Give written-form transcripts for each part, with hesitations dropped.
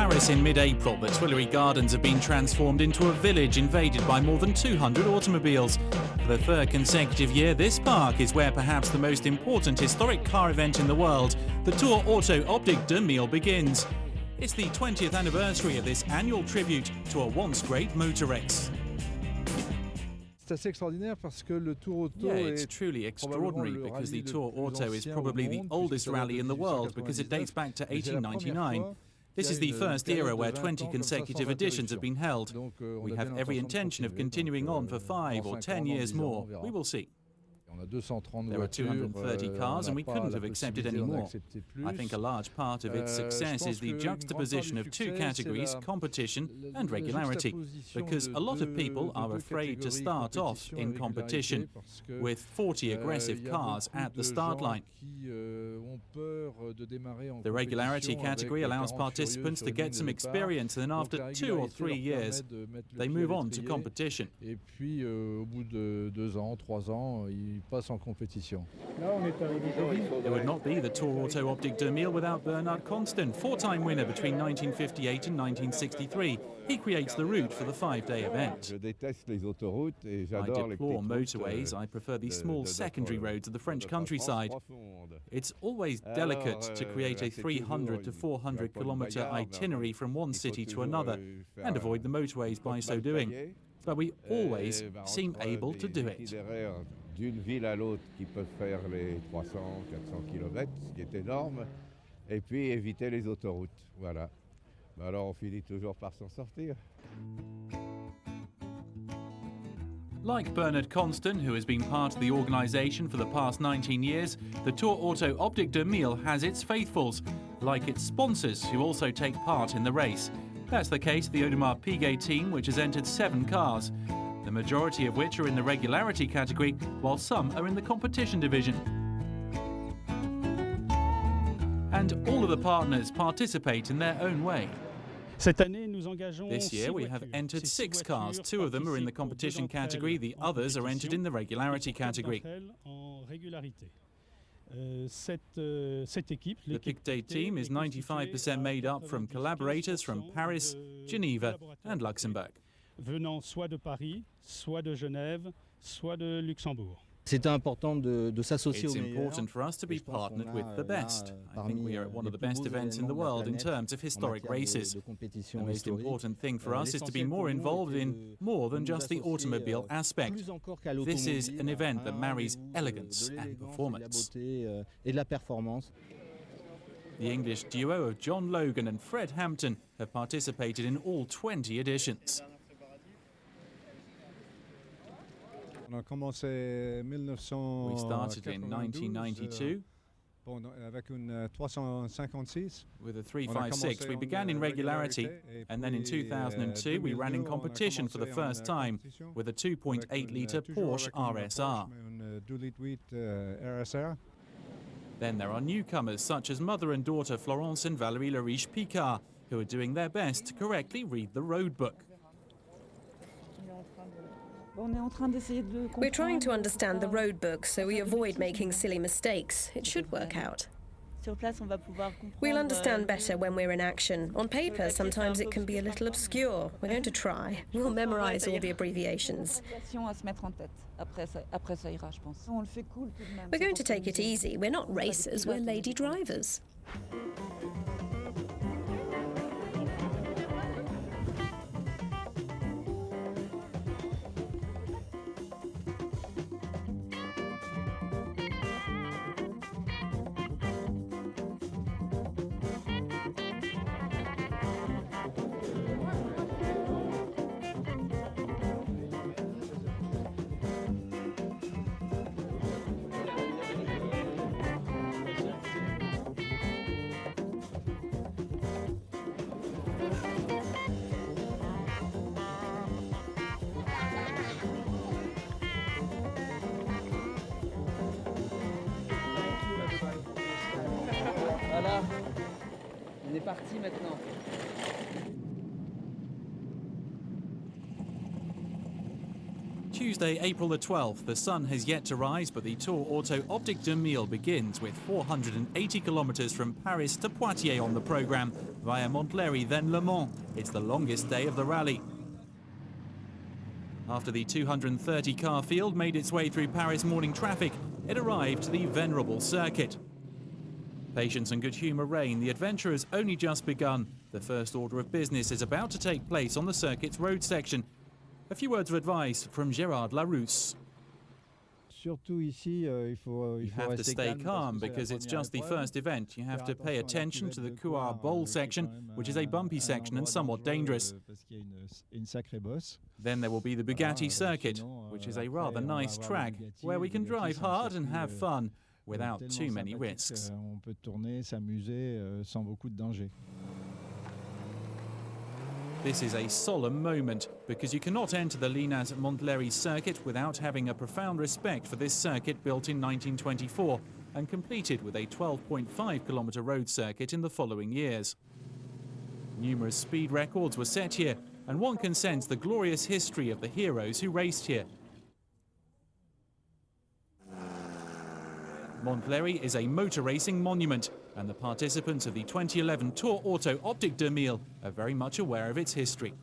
Paris in mid-April, the Tuileries Gardens have been transformed into a village invaded by more than 200 automobiles. For the third consecutive year, this park is where perhaps the most important historic car event in the world, the Tour Auto Optique 2000, begins. It's the 20th anniversary of this annual tribute to a once great motor race. It's truly extraordinary because the Tour Auto is probably the oldest rally in the world because it dates back to 1899. This is the first era where 20 consecutive editions have been held. We have every intention of continuing on for 5 or 10 years more. We will see. There are 230 cars and we couldn't have accepted any more. I think a large part of its success is the juxtaposition of two categories, competition and regularity, because a lot of people are afraid to start off in competition with 40 aggressive cars at the start line. The regularity category allows participants to get some experience, and then after 2 or 3 years they move on to competition. There would not be the Tour Auto Optique 2000 without Bernard Constant, 4-time winner between 1958 and 1963. He creates the route for the 5-day event. I deplore motorways. I prefer the small secondary roads of the French countryside. It's always delicate to create a 300 to 400 kilometre itinerary from one city to another and avoid the motorways by so doing. But we always seem able to do it. D'une ville à l'autre qui peuvent faire les 300, 400 km, ce qui est énorme, et puis éviter les autoroutes. Voilà. Alors on finit toujours par s'en sortir. Like Bernard Constant, who has been part of the organisation for the past 19 years, the Tour Auto Optique 2000 has its faithfuls, like its sponsors, who also take part in the race. That's the case of the Audemars Piguet team, which has entered 7 cars, the majority of which are in the regularity category, while some are in the competition division. And all of the partners participate in their own way. This year we have entered 6 cars. 2 of them are in the competition category, the others are entered in the regularity category. The Piguet team is 95% made up from collaborators from Paris, Geneva and Luxembourg. Venant soit de Paris, soit de Genève, soit de Luxembourg. It's important for us to be partnered with the best. I think we are at one of the best events in the world in terms of historic races. The most important thing for us is to be more involved in more than just the automobile aspect. This is an event that marries elegance and performance. The English duo of John Logan and Fred Hampton have participated in all 20 editions. We started in 1992 with a 356. We began in regularity, and then in 2002 we ran in competition for the first time with a 2.8-litre Porsche RSR. Then there are newcomers such as mother and daughter Florence and Valérie Leriche-Picard, who are doing their best to correctly read the road book. We're trying to understand the road book so we avoid making silly mistakes. It should work out. We'll understand better when we're in action. On paper, sometimes it can be a little obscure. We're going to try. We'll memorize all the abbreviations. We're going to take it easy. We're not racers, we're lady drivers. Voilà, on est parti maintenant. Tuesday, April the 12th. The sun has yet to rise, but the Tour Auto Optique 2000 begins with 480 kilometres from Paris to Poitiers on the programme, via Montlhéry, then Le Mans. It's the longest day of the rally. After the 230-car field made its way through Paris morning traffic, it arrived to the venerable circuit. Patience and good humour reign. The adventure has only just begun. The first order of business is about to take place on the circuit's road section. A few words of advice from Gérard Larousse. You have to stay calm because it's just the first event. You have to pay attention to the Couloir Bowl section, which is a bumpy section and somewhat dangerous. Then there will be the Bugatti circuit, which is a rather nice track where we can drive hard and have fun without too many risks. This is a solemn moment because you cannot enter the Linas Montlhéry circuit without having a profound respect for this circuit built in 1924 and completed with a 12.5-kilometre road circuit in the following years. Numerous speed records were set here, and one can sense the glorious history of the heroes who raced here. Montlhéry is a motor racing monument, and the participants of the 2011 Tour Auto Optique 2000 are very much aware of its history.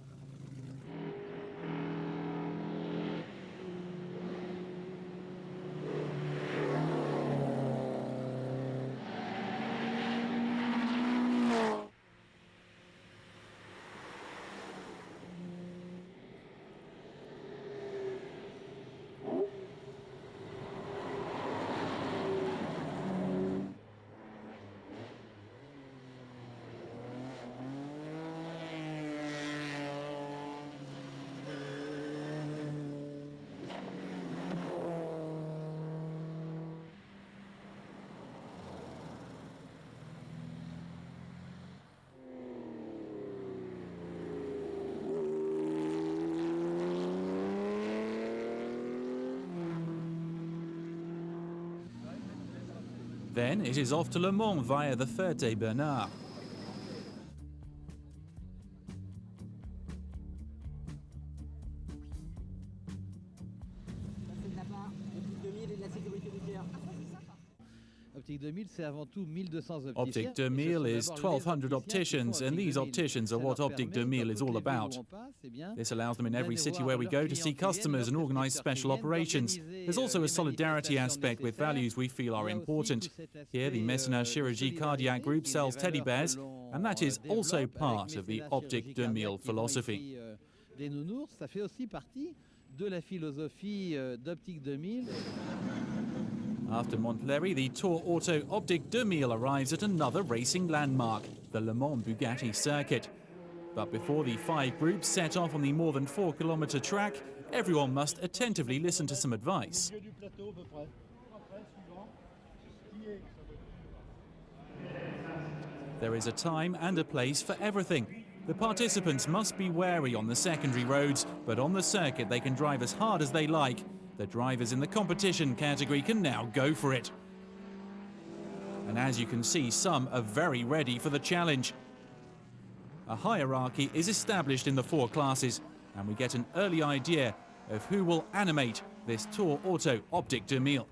Then it is off to Le Mans via the Ferté Bernard. Optique 2000 is 1,200 opticians, and these opticians are what Optique 2000 is all about. This allows them in every city where we go to see customers and organise special operations. There's also a solidarity aspect with values we feel are important. Here, the Messenat Chirurgie Cardiac Group sells teddy bears, and that is also part of the Optique 2000 philosophy. After Montlhéry, the Tour Auto Optique 2000 arrives at another racing landmark, the Le Mans Bugatti circuit. But before the 5 groups set off on the more than 4-kilometre track, everyone must attentively listen to some advice. There is a time and a place for everything. The participants must be wary on the secondary roads, but on the circuit they can drive as hard as they like. The drivers in the competition category can now go for it. And as you can see, some are very ready for the challenge. A hierarchy is established in the 4 classes, and we get an early idea of who will animate this Tour Auto Optique 2000.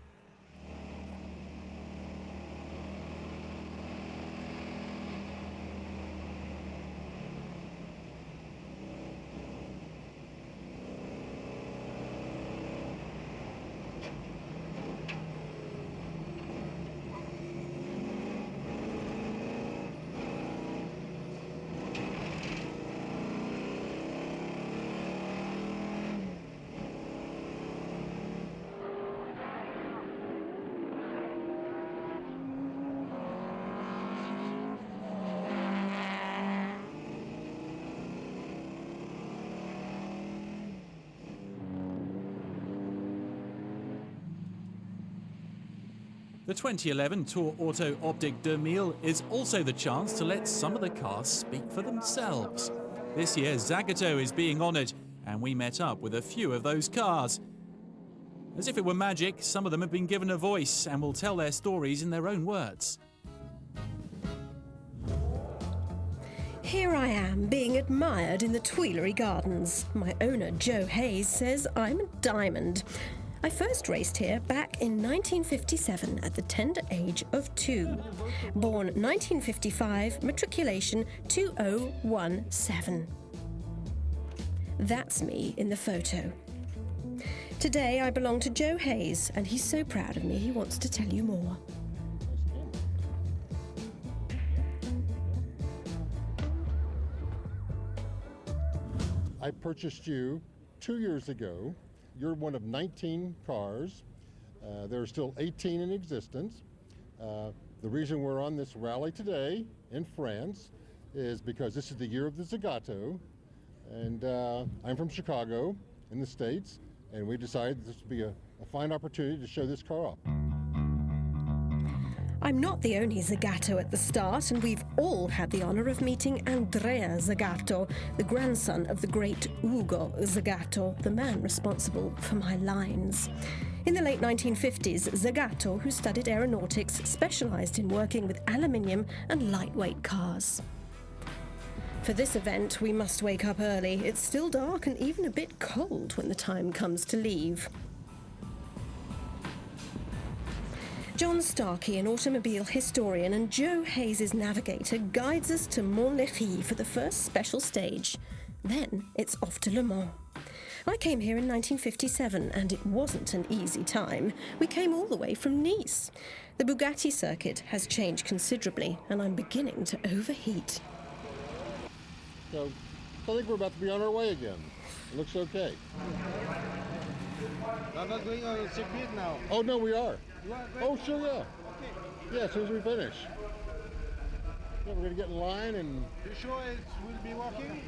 The 2011 Tour Auto Optique 2000 is also the chance to let some of the cars speak for themselves. This year, Zagato is being honoured, and we met up with a few of those cars. As if it were magic, some of them have been given a voice and will tell their stories in their own words. here I am, being admired in the Tuileries Gardens. My owner, Joe Hayes, says I'm a diamond. I first raced here back in 1957 at the tender age of 2. Born 1955, matriculation 2017. That's me in the photo. Today I belong to Joe Hayes, and he's so proud of me he wants to tell you more. I purchased you 2 years ago. You're one of 19 cars. There are still 18 in existence. The reason we're on this rally today in France is because this is the year of the Zagato. And I'm from Chicago in the States, and we decided this would be a fine opportunity to show this car off. I'm not the only Zagato at the start, and we've all had the honor of meeting Andrea Zagato, the grandson of the great Ugo Zagato, the man responsible for my lines. In the late 1950s, Zagato, who studied aeronautics, specialized in working with aluminium and lightweight cars. For this event, we must wake up early. It's still dark and even a bit cold when the time comes to leave. John Starkey, an automobile historian and Joe Hayes' navigator, guides us to Montlhéry for the first special stage. Then it's off to Le Mans. I came here in 1957 and it wasn't an easy time. We came all the way from Nice. The Bugatti circuit has changed considerably and I'm beginning to overheat. So I think we're about to be on our way again. It looks okay. I'm not going on the circuit now. Oh, no, we are. Oh, sure, yeah. Okay. Yeah, as soon as we finish. Yeah, we're going to get in line and... You sure it will be working?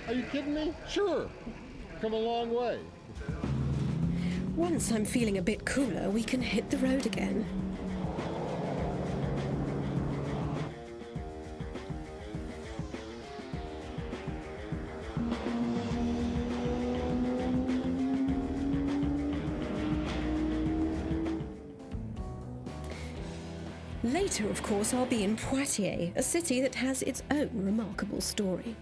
Are you kidding me? Sure. Come a long way. Once I'm feeling a bit cooler, we can hit the road again. Later, of course, I'll be in Poitiers, a city that has its own remarkable story.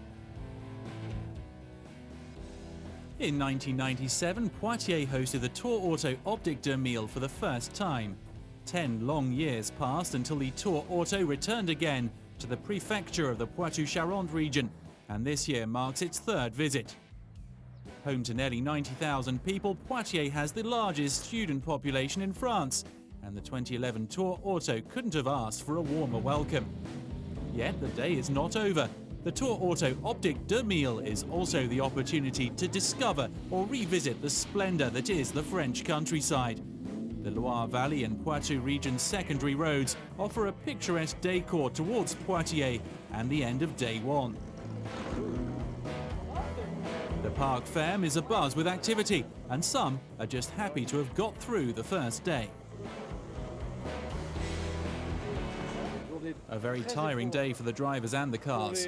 In 1997, Poitiers hosted the Tour Auto Optique 2000 for the first time. 10 long years passed until the Tour Auto returned again to the prefecture of the Poitou-Charentes region, and this year marks its third visit. Home to nearly 90,000 people, Poitiers has the largest student population in France, and the 2011 Tour Auto couldn't have asked for a warmer welcome. Yet the day is not over. The Tour Auto Optique 2000 is also the opportunity to discover or revisit the splendor that is the French countryside. The Loire Valley and Poitou region's secondary roads offer a picturesque décor towards Poitiers and the end of day one. The Parc Ferme is abuzz with activity, and some are just happy to have got through the first day. A very tiring day for the drivers and the cars.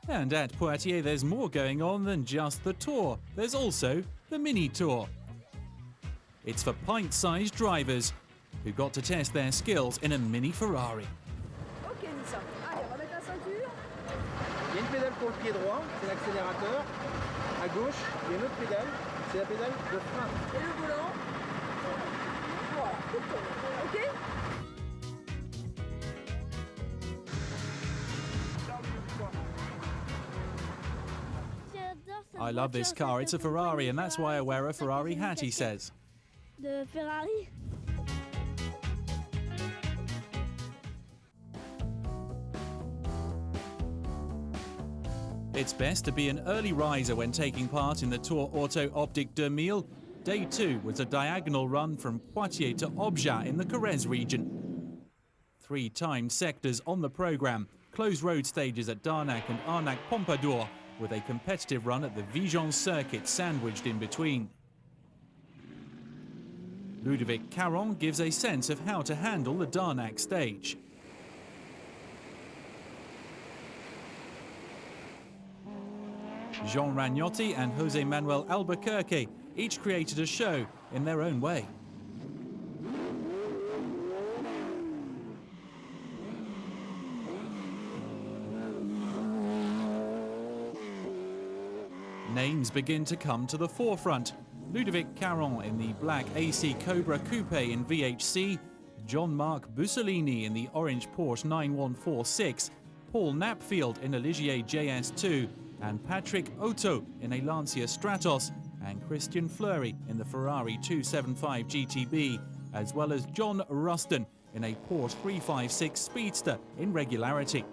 And at Poitiers there's more going on than just the Tour. There's also the Mini Tour. It's for pint-sized drivers who got to test their skills in a mini Ferrari. Ok, Nissa. Allez, on va mettre la ceinture. Il y a une pédale pour le pied droit, c'est l'accélérateur. À gauche, il y a une autre pédale, c'est la pédale de frein. Et le volant. Voilà, ok. I love this car, it's a Ferrari, and that's why I wear a Ferrari hat, he says. De Ferrari. It's best to be an early riser when taking part in the Tour Auto Optique 2000. Day 2 was a diagonal run from Poitiers to Objat in the Corrèze region. 3 timed sectors on the programme, closed road stages at Darnac and Arnac-Pompadour, with a competitive run at the Vigennes circuit sandwiched in between. Ludovic Caron gives a sense of how to handle the Darnac stage. Jean Ragnotti and José Manuel Albuquerque each created a show in their own way. names begin to come to the forefront. Ludovic Caron in the black AC Cobra Coupe in VHC, Jean-Marc Bussolini in the orange Porsche 9146, Paul Knapfield in a Ligier JS2, and Patrick Otto in a Lancia Stratos, and Christian Fleury in the Ferrari 275 GTB, as well as John Ruston in a Porsche 356 Speedster in regularity.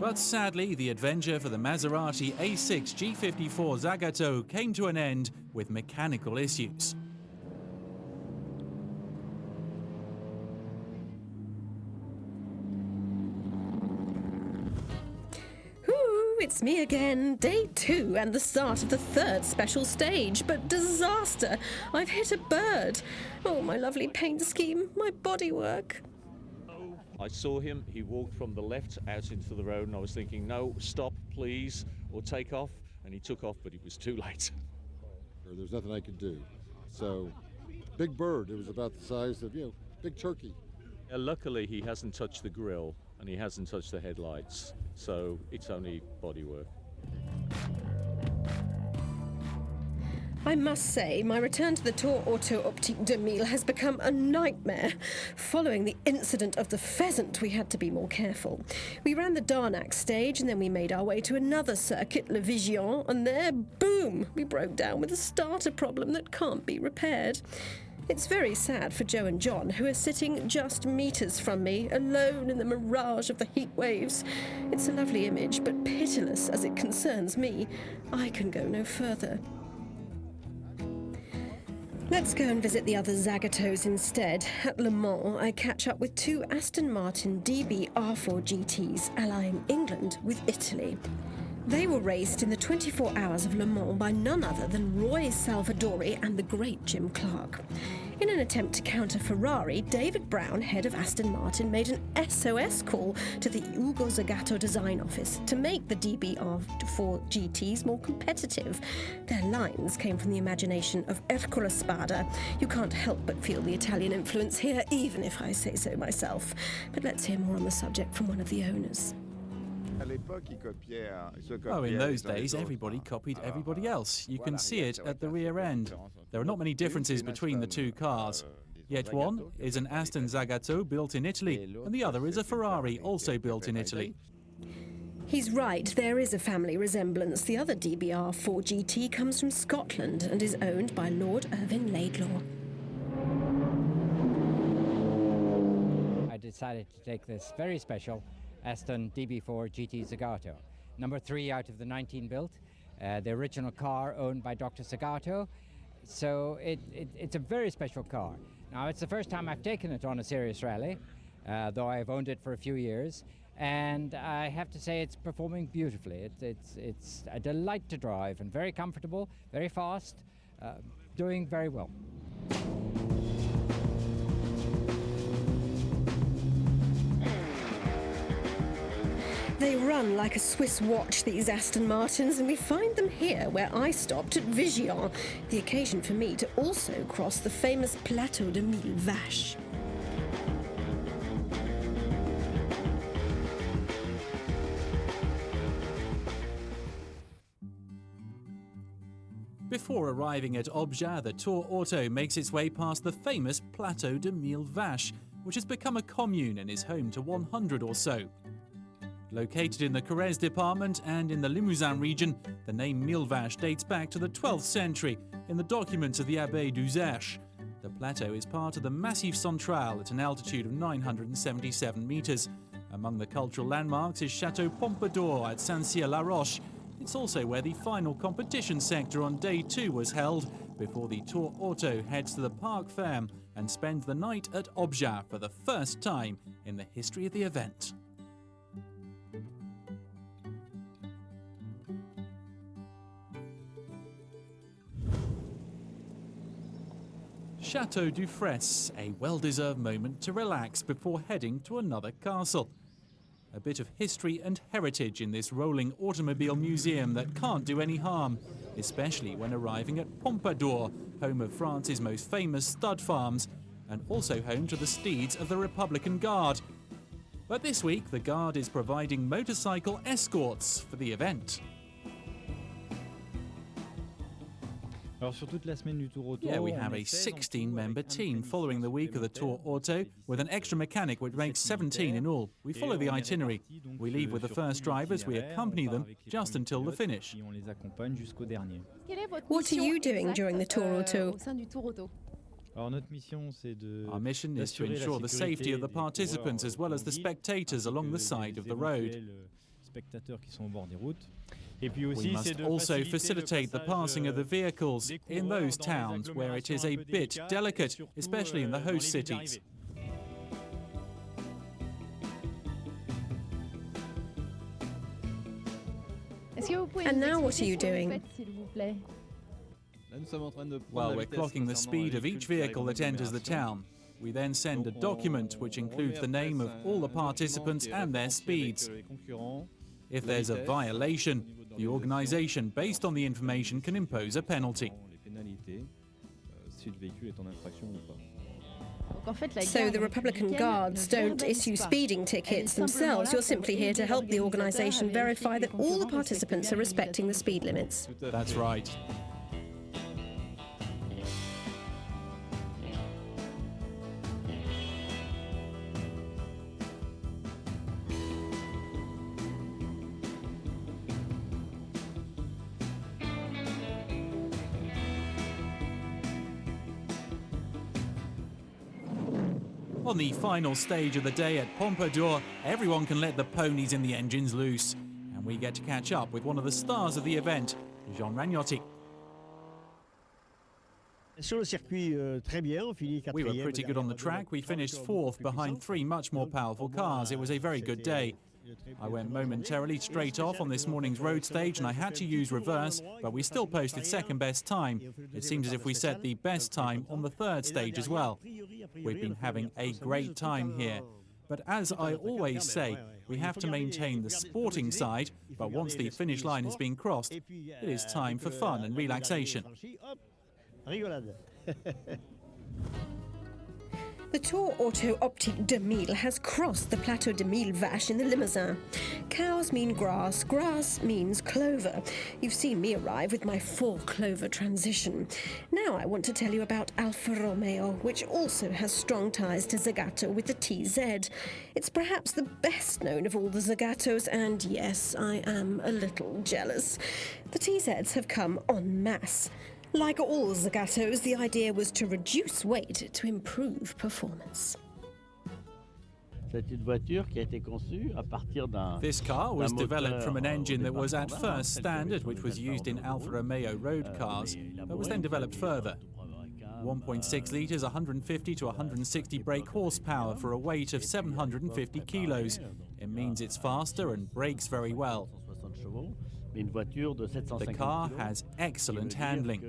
But sadly, the adventure for the Maserati A6 G54 Zagato came to an end with mechanical issues. It's me again, day 2 and the start of the 3rd special stage, but disaster! I've hit a bird. Oh, my lovely paint scheme, my bodywork. I saw him, he walked from the left out into the road and I was thinking, no, stop, please, or take off. And he took off, but it was too late. There's nothing I could do. So, big bird, it was about the size of, big turkey. Luckily, he hasn't touched the grille and he hasn't touched the headlights, so it's only bodywork. I must say, my return to the Tour Auto Optique 2000 has become a nightmare. Following the incident of the pheasant, we had to be more careful. We ran the Darnac stage and then we made our way to another circuit, Le Vigion, and there, boom, we broke down with a starter problem that can't be repaired. It's very sad for Joe and John, who are sitting just meters from me, alone in the mirage of the heat waves. It's a lovely image, but pitiless as it concerns me. I can go no further. Let's go and visit the other Zagatos instead. At Le Mans, I catch up with 2 Aston Martin DB R4 GTs, allying England with Italy. They were raced in the 24 hours of Le Mans by none other than Roy Salvadori and the great Jim Clark. In an attempt to counter Ferrari, David Brown, head of Aston Martin, made an SOS call to the Ugo Zagato design office to make the DBR4 GTs more competitive. Their lines came from the imagination of Ercole Spada. You can't help but feel the Italian influence here, even if I say so myself. But let's hear more on the subject from one of the owners. Oh, in those days, everybody copied everybody else. You can see it at the rear end. There are not many differences between the 2 cars. Yet one is an Aston Zagato built in Italy, and the other is a Ferrari also built in Italy. He's right, there is a family resemblance. The other DBR4 GT comes from Scotland and is owned by Lord Irving Laidlaw. I decided to take this very special Aston DB4 GT Zagato, number 3 out of the 19 built, the original car owned by Dr. Zagato. So it's a very special car. Now, it's the first time I've taken it on a serious rally, though I've owned it for a few years, and I have to say it's performing beautifully. It's a delight to drive and very comfortable, very fast, doing very well. They run like a Swiss watch, these Aston Martins, and we find them here where I stopped at Vigion, the occasion for me to also cross the famous Plateau de Mille Vaches. Before arriving at Objat, the Tour Auto makes its way past the famous Plateau de Mille Vaches, which has become a commune and is home to 100 or so. Located in the Corrèze department and in the Limousin region, the name Mille Vaches dates back to the 12th century in the documents of the Abbé d'Uzèche. The plateau is part of the Massif Central at an altitude of 977 metres. Among the cultural landmarks is Château Pompadour at Saint-Cyr-la-Roche. It's also where the final competition sector on day 2 was held, before the Tour Auto heads to the Parc Ferme and spends the night at Objat for the first time in the history of the event. Château du Fraisse, a well-deserved moment to relax before heading to another castle. A bit of history and heritage in this rolling automobile museum that can't do any harm, especially when arriving at Pompadour, home of France's most famous stud farms, and also home to the steeds of the Republican Guard. But this week, the Guard is providing motorcycle escorts for the event. Yeah, we have a 16-member team following the week of the Tour Auto with an extra mechanic which makes 17 in all. We follow the itinerary. We leave with the first drivers, we accompany them just until the finish. What are you doing during the Tour Auto? Our mission is to ensure the safety of the participants as well as the spectators along the side of the road. We must also facilitate the passing of the vehicles in those towns where it is a bit delicate, especially in the host cities. And now what are you doing? Well, we're clocking the speed of each vehicle that enters the town. We then send a document which includes the name of all the participants and their speeds. If there's a violation, the organisation, based on the information, can impose a penalty. So the Republican Guards don't issue speeding tickets themselves. You're simply here to help the organisation verify that all the participants are respecting the speed limits. That's right. On the final stage of the day at Pompadour, everyone can let the ponies in the engines loose. And we get to catch up with one of the stars of the event, Jean Ragnotti. We were pretty good on the track. We finished fourth behind three much more powerful cars. It was a very good day. I went momentarily straight off on this morning's road stage and I had to use reverse, but we still posted second best time. It seems as if we set the best time on the third stage as well. We've been having a great time here. But as I always say, we have to maintain the sporting side, but once the finish line has been crossed, it is time for fun and relaxation. The Tour Auto Optique de Mille has crossed the Plateau de Mille Vaches in the Limousin. Cows mean grass, grass means clover. You've seen me arrive with my 4-clover transition. Now I want to tell you about Alfa Romeo, which also has strong ties to Zagato with the TZ. It's perhaps the best known of all the Zagatos, and yes, I am a little jealous. The TZs have come en masse. Like all Zagatos, the idea was to reduce weight to improve performance. This car was developed from an engine that was at first standard, which was used in Alfa Romeo road cars, but was then developed further. 1.6 litres, 150 to 160 brake horsepower for a weight of 750 kilos. It means it's faster and brakes very well. The car has excellent handling.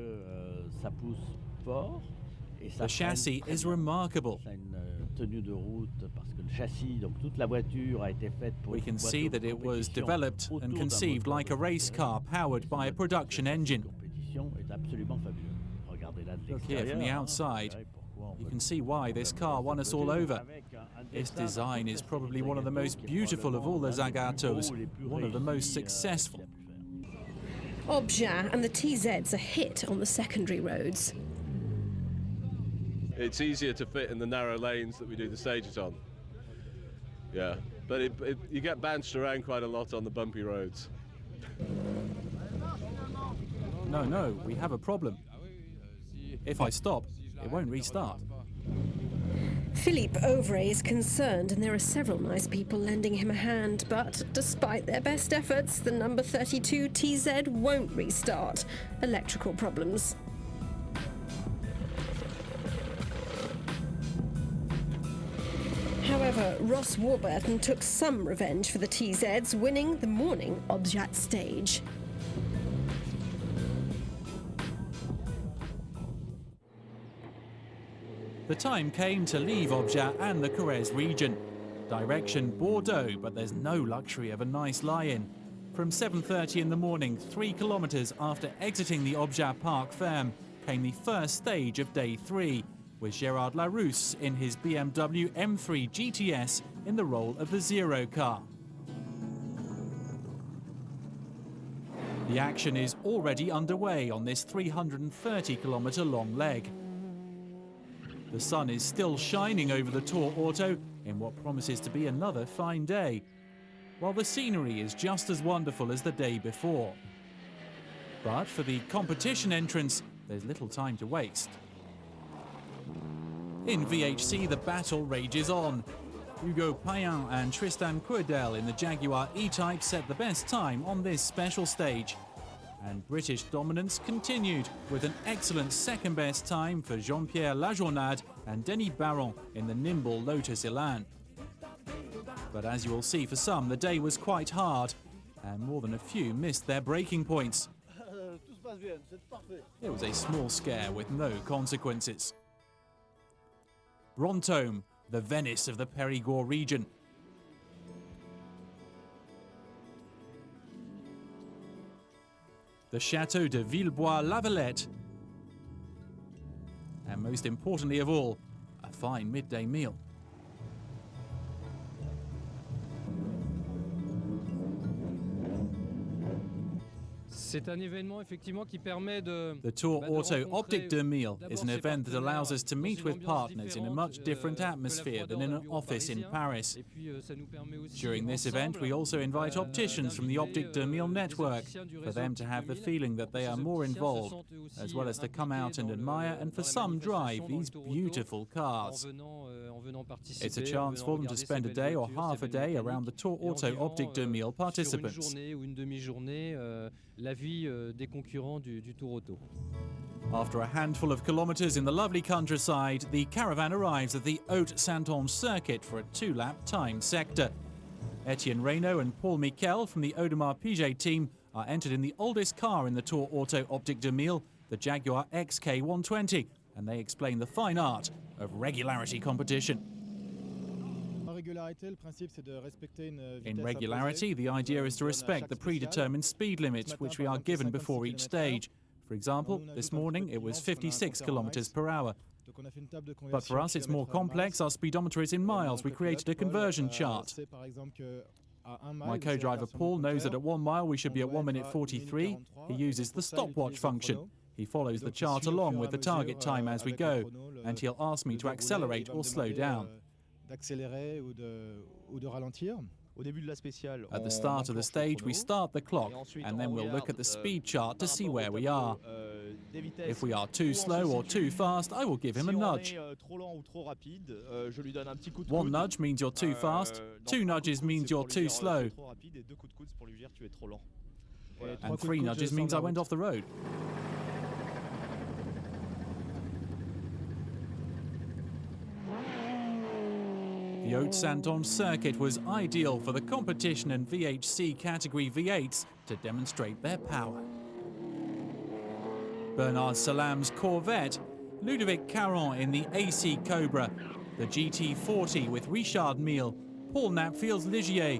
The chassis is remarkable. We can see that it was developed and conceived like a race car powered by a production engine. Look here from the outside. You can see why this car won us all over. Its design is probably one of the most beautiful of all the Zagatos, one of the most successful. Objat and the TZ's a hit on the secondary roads. It's easier to fit in the narrow lanes that we do the stages on. Yeah, but you get bounced around quite a lot on the bumpy roads. No, we have a problem. If I stop, it won't restart. Philippe Auvray is concerned, and there are several nice people lending him a hand, but despite their best efforts, the number 32 TZ won't restart. Electrical problems. However, Ross Warburton took some revenge for the TZs, winning the morning Objat stage. The time came to leave Objat and the Corrèze region. Direction Bordeaux, but there's no luxury of a nice lie-in. From 7:30 in the morning, 3 kilometres after exiting the Objat Park Ferme, came the first stage of day 3, with Gérard Larousse in his BMW M3 GTS in the role of the zero car. The action is already underway on this 330-kilometre long leg. The sun is still shining over the Tour Auto in what promises to be another fine day, while the scenery is just as wonderful as the day before. But for the competition entrance, there's little time to waste. In VHC, the battle rages on. Hugo Payen and Tristan Courdel in the Jaguar E-Type set the best time on this special stage. And British dominance continued with an excellent second-best time for Jean-Pierre Lajournade and Denis Baron in the nimble Lotus Elan. But as you will see, for some, the day was quite hard, and more than a few missed their breaking points. It was a small scare with no consequences. Brantôme, the Venice of the Périgord region. The Château de Villebois-Lavalette. And most importantly of all, a fine midday meal. The Tour Auto Optic de Mille is an event that allows us to meet with partners in a much different atmosphere than in an office in Paris. During this event, we also invite opticians from the Optic de Mille network for them to have the feeling that they are more involved, as well as to come out and admire and for some drive these beautiful cars. It's a chance for them to spend a day or half a day around the Tour Auto Optic de Mille participants. After a handful of kilometres in the lovely countryside, the caravan arrives at the Haute-Saintonge circuit for a 2-lap time sector. Etienne Reynaud and Paul Miquel from the Audemars Piguet team are entered in the oldest car in the Tour Auto Optic de Mille, the Jaguar XK120, and they explain the fine art of regularity competition. In regularity, the idea is to respect the predetermined speed limit which we are given before each stage. For example, this morning it was 56 kilometers per hour. But for us it's more complex. Our speedometer is in miles. We created a conversion chart. My co-driver Paul knows that at 1 mile we should be at 1 minute 43. He uses the stopwatch function. He follows the chart along with the target time as we go, and he'll ask me to accelerate or slow down. At the start of the stage, we start the clock, and then we'll look at the speed chart to see where we are. If we are too slow or too fast, I will give him a nudge. 1 nudge means you're too fast, 2 nudges means you're too slow, and 3 nudges means I went off the road. The Haute-Saintonge circuit was ideal for the competition and VHC category V8s to demonstrate their power. Bernard Salam's Corvette, Ludovic Caron in the AC Cobra, the GT40 with Richard Mille, Paul Knapfield's Ligier,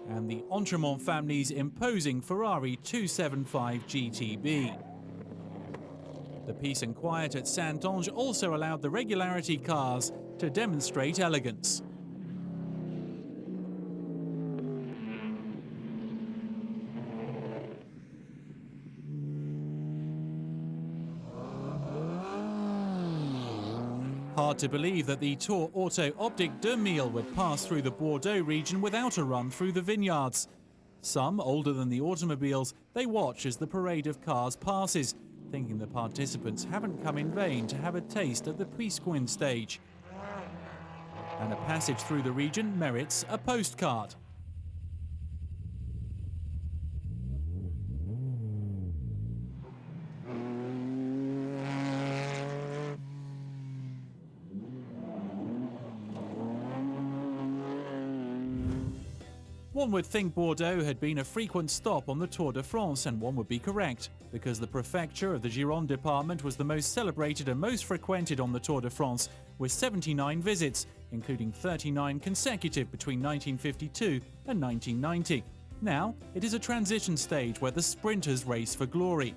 and the Entremont family's imposing Ferrari 275 GTB. The peace and quiet at Saintonge also allowed the regularity cars to demonstrate elegance. Hard to believe that the Tour Auto Optic de Mille would pass through the Bordeaux region without a run through the vineyards. Some, older than the automobiles, they watch as the parade of cars passes, thinking the participants haven't come in vain to have a taste of the Puisquin stage. And a passage through the region merits a postcard. One would think Bordeaux had been a frequent stop on the Tour de France, and one would be correct, because the prefecture of the Gironde department was the most celebrated and most frequented on the Tour de France, with 79 visits, including 39 consecutive between 1952 and 1990. Now, it is a transition stage where the sprinters race for glory.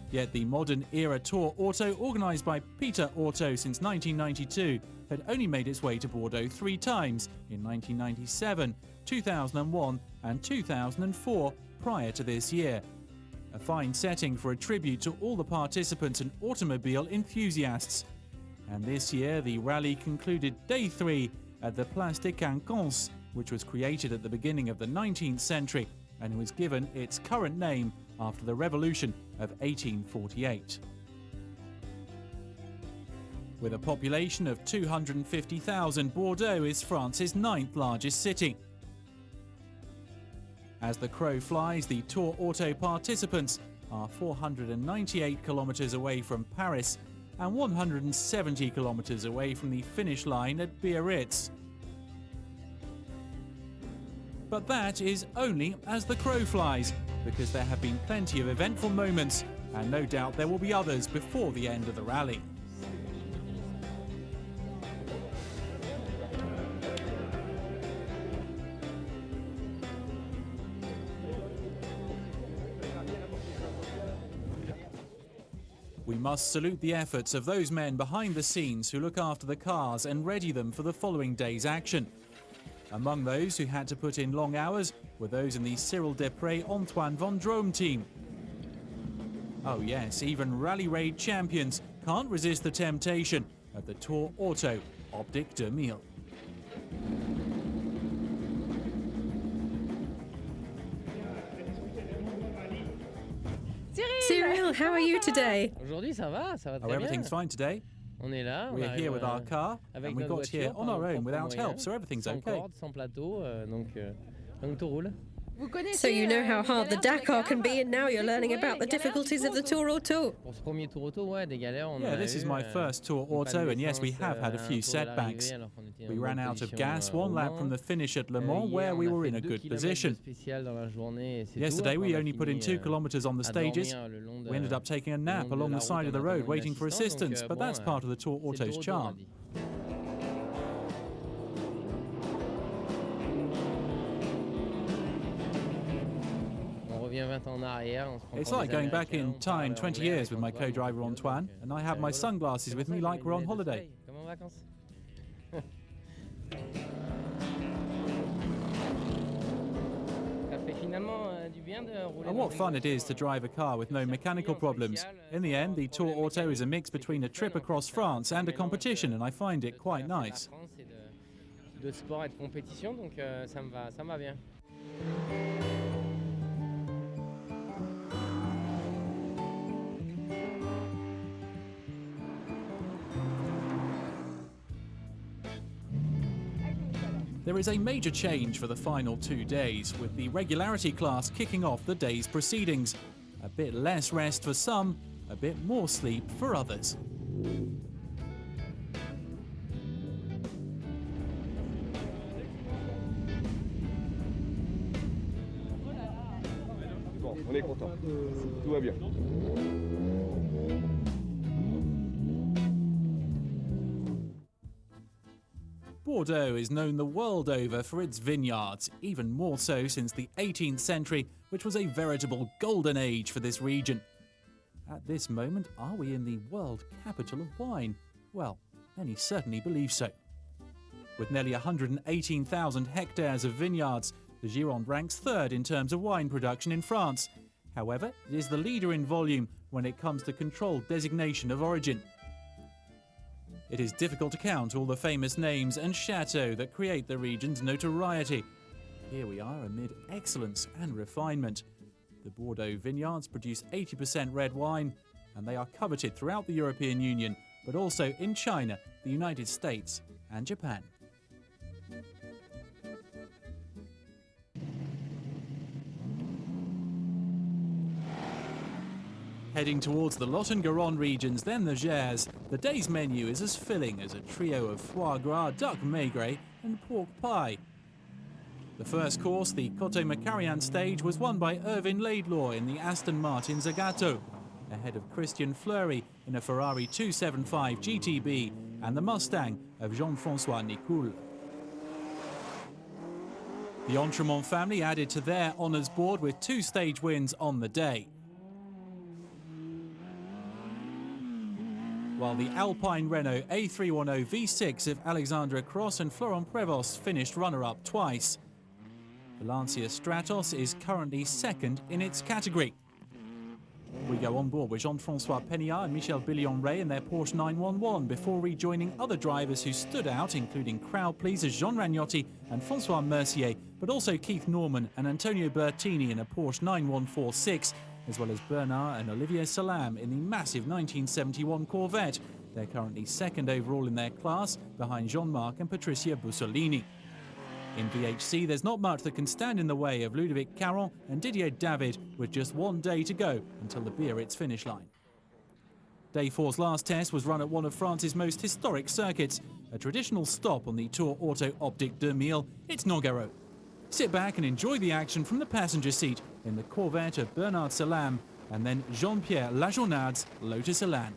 Yet the modern-era Tour Auto, organised by Peter Auto since 1992, had only made its way to Bordeaux 3 times, in 1997, 2001 and 2004, prior to this year. A fine setting for a tribute to all the participants and automobile enthusiasts. And this year, the rally concluded day 3 at the Place des Quinconces, which was created at the beginning of the 19th century and was given its current name after the Revolution of 1848. With a population of 250,000, Bordeaux is France's 9th largest city. As the crow flies, the Tour Auto participants are 498 kilometres away from Paris and 170 kilometres away from the finish line at Biarritz. But that is only as the crow flies, because there have been plenty of eventful moments, and no doubt there will be others before the end of the rally. We must salute the efforts of those men behind the scenes who look after the cars and ready them for the following day's action. Among those who had to put in long hours were those in the Cyril Desprez-Antoine Vendrome team. Oh yes, even Rally Raid champions can't resist the temptation of the Tour Auto Optique 2000. Cyril, how are you today? Aujourd'hui, ça va très bien. Everything's fine today. On est là. We're here with our car, and we got here on our own without help, so everything's okay. Sans plateau, donc tout roule. So you know how hard the Dakar can be, and now you're learning about the difficulties of the Tour Auto. Yeah, this is my first Tour Auto, and yes, we have had a few setbacks. We ran out of gas 1 lap from the finish at Le Mans, where we were in a good position. Yesterday, we only put in 2 kilometres on the stages. We ended up taking a nap along the side of the road waiting for assistance, but that's part of the Tour Auto's charm. It's like going back in time 20 years with my co-driver Antoine, and I have my sunglasses with me like we're on holiday. And what fun it is to drive a car with no mechanical problems. In the end, the Tour Auto is a mix between a trip across France and a competition, and I find it quite nice. De sport et de compétition, donc ça me va bien. There is a major change for the final 2 days, with the regularity class kicking off the day's proceedings. A bit less rest for some, a bit more sleep for others. Bon, on est content. Tout va bien. Bordeaux is known the world over for its vineyards, even more so since the 18th century, which was a veritable golden age for this region. At this moment, are we in the world capital of wine? Well, many certainly believe so. With nearly 118,000 hectares of vineyards, the Gironde ranks 3rd in terms of wine production in France. However, it is the leader in volume when it comes to controlled designation of origin. It is difficult to count all the famous names and chateaux that create the region's notoriety. Here we are amid excellence and refinement. The Bordeaux vineyards produce 80% red wine, and they are coveted throughout the European Union, but also in China, the United States, and Japan. Heading towards the Lot and Garonne regions, then the Gers, the day's menu is as filling as a trio of foie gras, duck maigre and pork pie. The first course, the Coteau Macarian stage, was won by Irvin Laidlaw in the Aston Martin Zagato. ahead of Christian Fleury in a Ferrari 275 GTB and the Mustang of Jean-François Nicoul. The Entremont family added to their honours board with 2 stage wins on the day. While the Alpine Renault A310 V6 of Alexandre Cross and Florent Prévost finished runner-up twice. The Lancia Stratos is currently second in its category. We go on board with Jean-François Péniard and Michel Billion-Ray in their Porsche 911 before rejoining other drivers who stood out, including crowd pleasers Jean Ragnotti and François Mercier, but also Keith Norman and Antonio Bertini in a Porsche 9146, as well as Bernard and Olivier Salam in the massive 1971 Corvette. They're currently second overall in their class, behind Jean-Marc and Patricia Bussolini. In VHC, there's not much that can stand in the way of Ludovic Caron and Didier David, with just 1 day to go until the Biarritz finish line. Day 4's last test was run at one of France's most historic circuits, a traditional stop on the Tour Auto Optique 2000, it's Nogaro. Sit back and enjoy the action from the passenger seat in the Corvette of Bernard Salam and then Jean-Pierre Lajournade's Lotus Elan.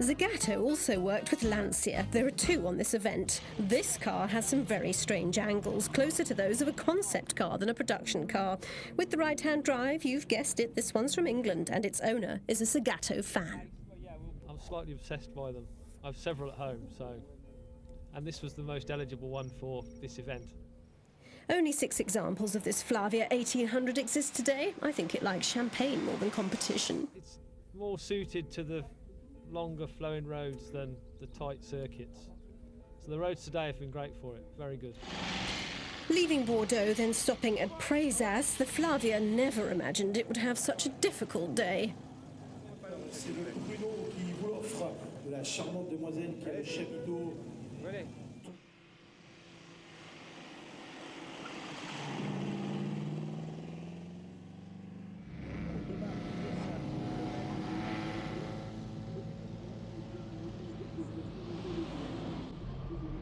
Zagato also worked with Lancia. There are 2 on this event. This car has some very strange angles, closer to those of a concept car than a production car. With the right-hand drive, you've guessed it, this one's from England, and its owner is a Zagato fan. I'm slightly obsessed by them. I have several at home, and this was the most eligible one for this event. Only 6 examples of this Flavia 1800 exist today. I think it likes champagne more than competition. It's more suited to the longer flowing roads than the tight circuits. So the roads today have been great for it, very good. Leaving Bordeaux, then stopping at Prézas, the Flavia never imagined it would have such a difficult day.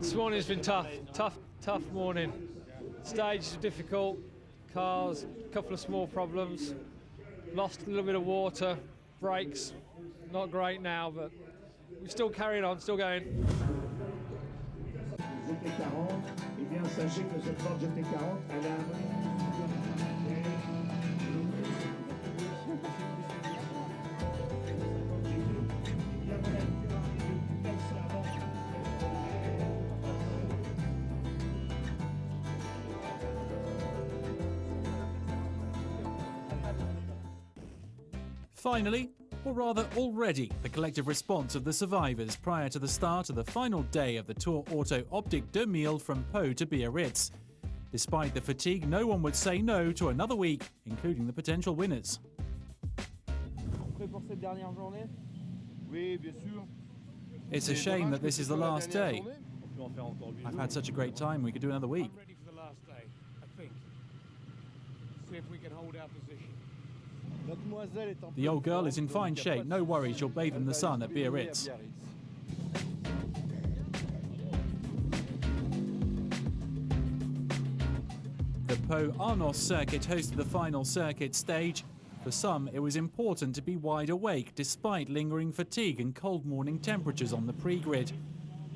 This morning's been tough morning. Stage is difficult, cars, a couple of small problems, lost a little bit of water, brakes, not great now, but we're still carrying on, still going. Finally, or rather already, the collective response of the survivors prior to the start of the final day of the Tour Auto Optique 2000 from Pau to Biarritz. Despite the fatigue, no one would say no to another week, including the potential winners. It's a shame that this is the last day. I've had such a great time, we could do another week. I'm ready for the last day, I think. See if we can hold our position. The old girl is in fine shape, no worries, she'll bathe in the sun at Biarritz. The Pau Arnos circuit hosted the final circuit stage. For some, it was important to be wide awake despite lingering fatigue and cold morning temperatures on the pre-grid.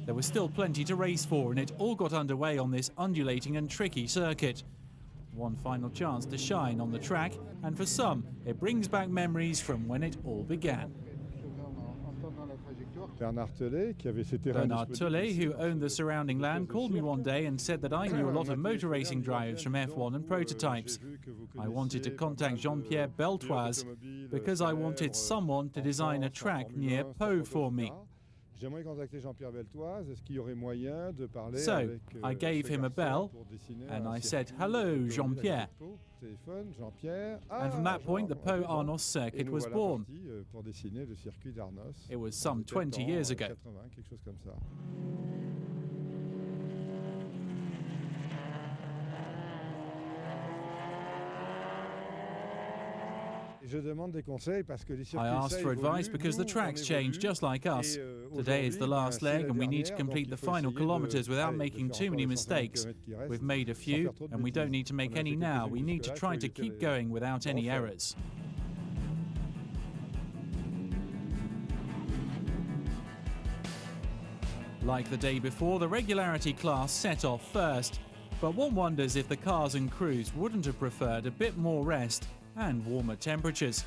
There was still plenty to race for, and it all got underway on this undulating and tricky circuit. One final chance to shine on the track, and for some, it brings back memories from when it all began. Bernard Tullet, who owned the surrounding land, called me one day and said that I knew a lot of motor racing drivers from F1 and prototypes. I wanted to contact Jean-Pierre Beltoise because I wanted someone to design a track near Pau for me. So I gave him a bell and I said, "Hello, Jean-Pierre." And from that point, the Pau Arnos circuit was born. It was some 20 years ago. I asked for advice because the tracks change just like us. Today is the last leg and we need to complete the final kilometres without making too many mistakes. We've made a few and we don't need to make any now. We need to try to keep going without any errors. Like the day before, the regularity class set off first. But one wonders if the cars and crews wouldn't have preferred a bit more rest and warmer temperatures.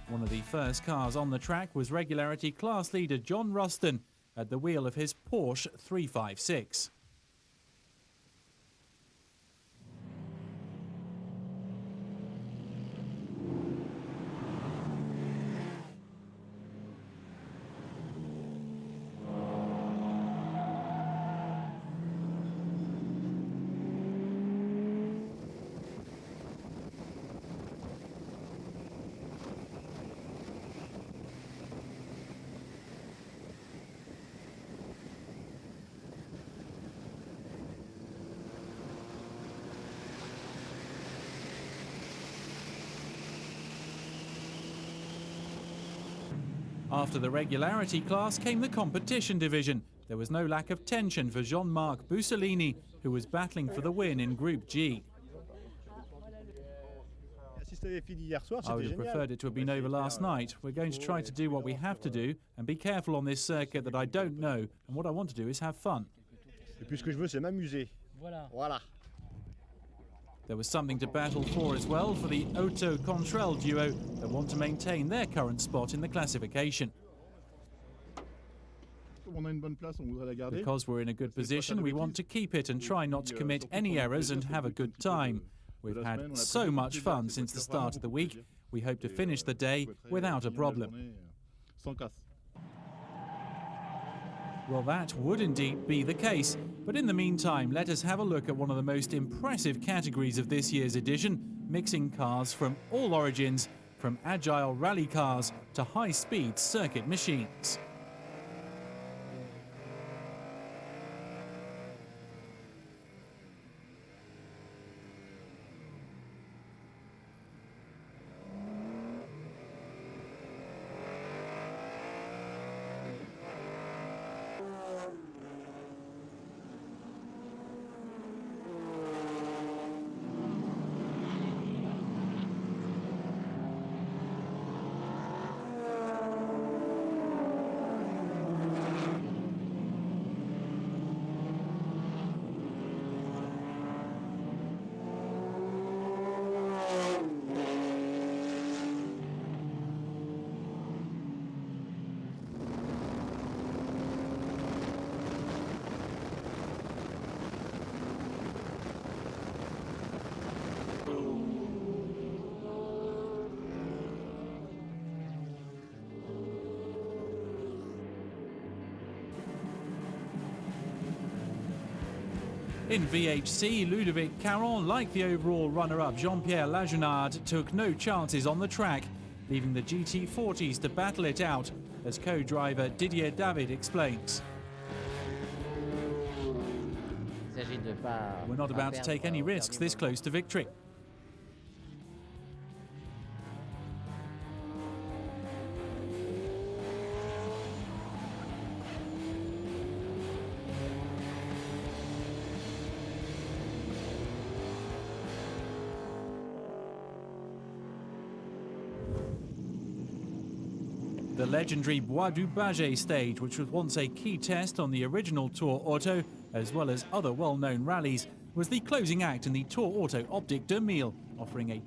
One of the first cars on the track was regularity class leader John Ruston at the wheel of his Porsche 356. After the regularity class came the competition division. There was no lack of tension for Jean-Marc Bussolini, who was battling for the win in Group G. I would have preferred it to have been over last night. We're going to try to do what we have to do and be careful on this circuit that I don't know, and what I want to do is have fun. There was something to battle for as well for the Auto Control duo that want to maintain their current spot in the classification. Because we're in a good position, we want to keep it and try not to commit any errors and have a good time. We've had so much fun since the start of the week. We hope to finish the day without a problem. Well, that would indeed be the case. But in the meantime, let us have a look at one of the most impressive categories of this year's edition, mixing cars from all origins, from agile rally cars to high-speed circuit machines. In VHC, Ludovic Caron, like the overall runner-up Jean-Pierre Lajournade, took no chances on the track, leaving the GT40s to battle it out, as co-driver Didier David explains. We're not about to take any risks this close to victory. The legendary Bois du Baget stage, which was once a key test on the original Tour Auto, as well as other well-known rallies, was the closing act in the Tour Auto Optique 2000, offering a